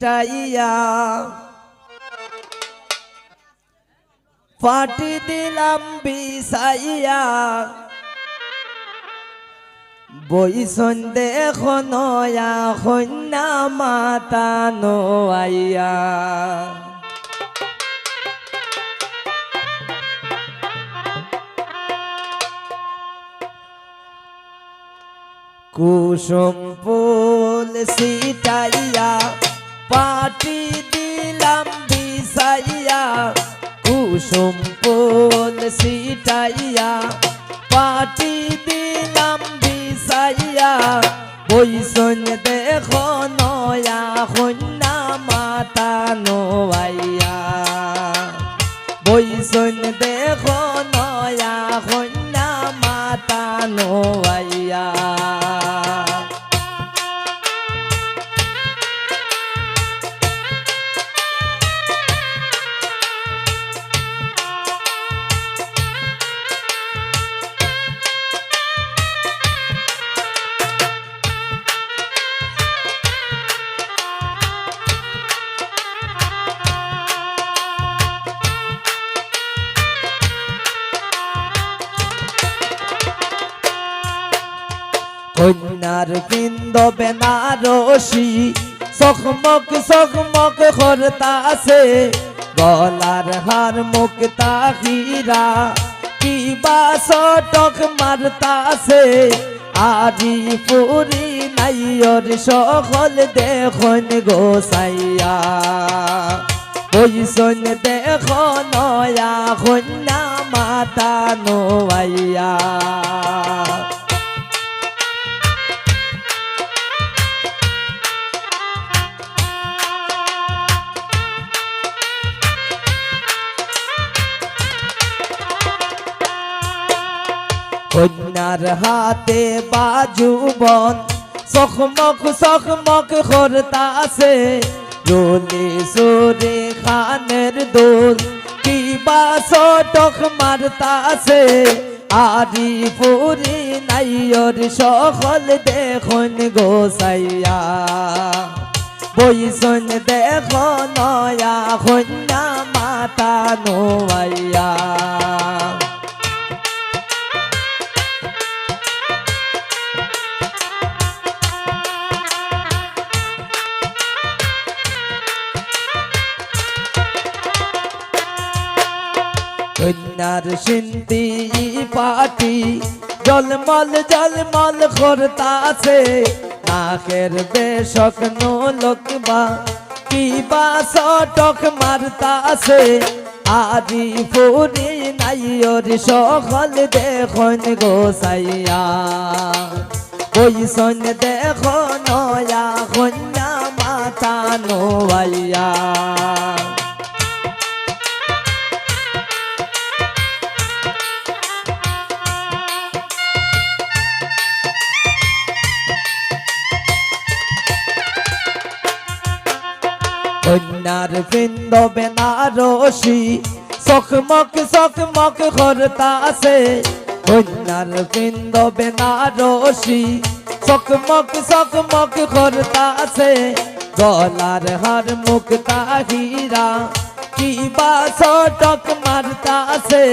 সিটাইয়া পাটি দিলাম বিছাইয়া বইসন দেখো নয়া কন্যা মাতা নোয়াইয়া কুসুম ফুল সিটাইয়া পাটি দিলাম বিছাইয়া কুসুম ফুল সিটাইয়া পাটি দিলাম বিছাইয়া বইসন দেখো নয়া কন্যা মাতা নোয়াইয়া বইসন দেখো নয়া কন্যা মাতা নোয়াইয়া কন্যার বৃন্দ বেনারসি চকমক চকমক করতাছে গলার হার মুক্তা হীরা কিবা চটক মারতাছে আরি পুরি নাইয়র সকল দেখুন গোসাইয়া বইসন দেখো নয়া কন্যা মাতা নোয়াইয়া কন্যার হাতে বাজুবন চকমক চকমক করতাছে রোলে সোরে খানের দোল কিবা চটক মারতাছে আরি পুরি নাইয়র সকল দেখুন গোসাইয়া বইসন দেখো নয়া কন্যা মাতা নোয়াইয়া কন্যার সিন্তি পাটি জলমল জলমল করতাছে নাকের বেশক নোলকবা কিবা চটক মারতাছে আরি পুরি নাইয়র সকল দেখুন গোসাইয়া বইসন দেখো নয়া কন্যা মাতা নোয়াইয়া কন্যার বৃন্দ বেনারসি চকমক চকমক করতাছে কন্যার বৃন্দ বেনারসি চকমক চকমক করতাছে গলার হার মুক্তা হীরা কিবা চটক মারতাছে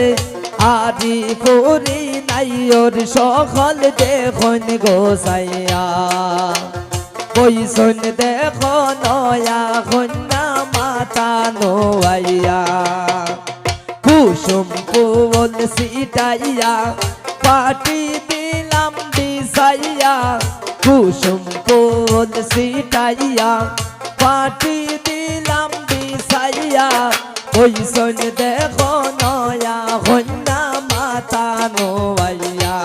আরি পুরি নাইয়র সকল দেখুন গোসাইয়া বইসন দেখো নয়া কন্যা মাতা নোয়াইয়া কুসুম ফুল সিটাইয়া পাটি দিলাম বিছাইয়া কুসুম ফুল সিটাইয়া পাটি দিলাম বিছাইয়া বইসন দেখো নয়া কন্যা মাতা নোয়াইয়া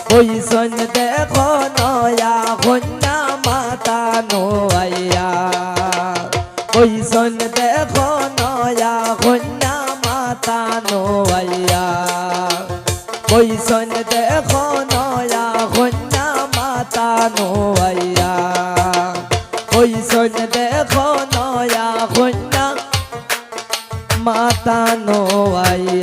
বইসন দেখো নয়া কন্যা মাতা নোয়াইয়া বইসন দেখো নয়া কন্যা মাতা নোয়াইয়া বইসন দেখো নয়া কন্যা মাতা নোয়াইয়া বইসন দেখো নয়া কন্যা মাতা নোয়াইয়া।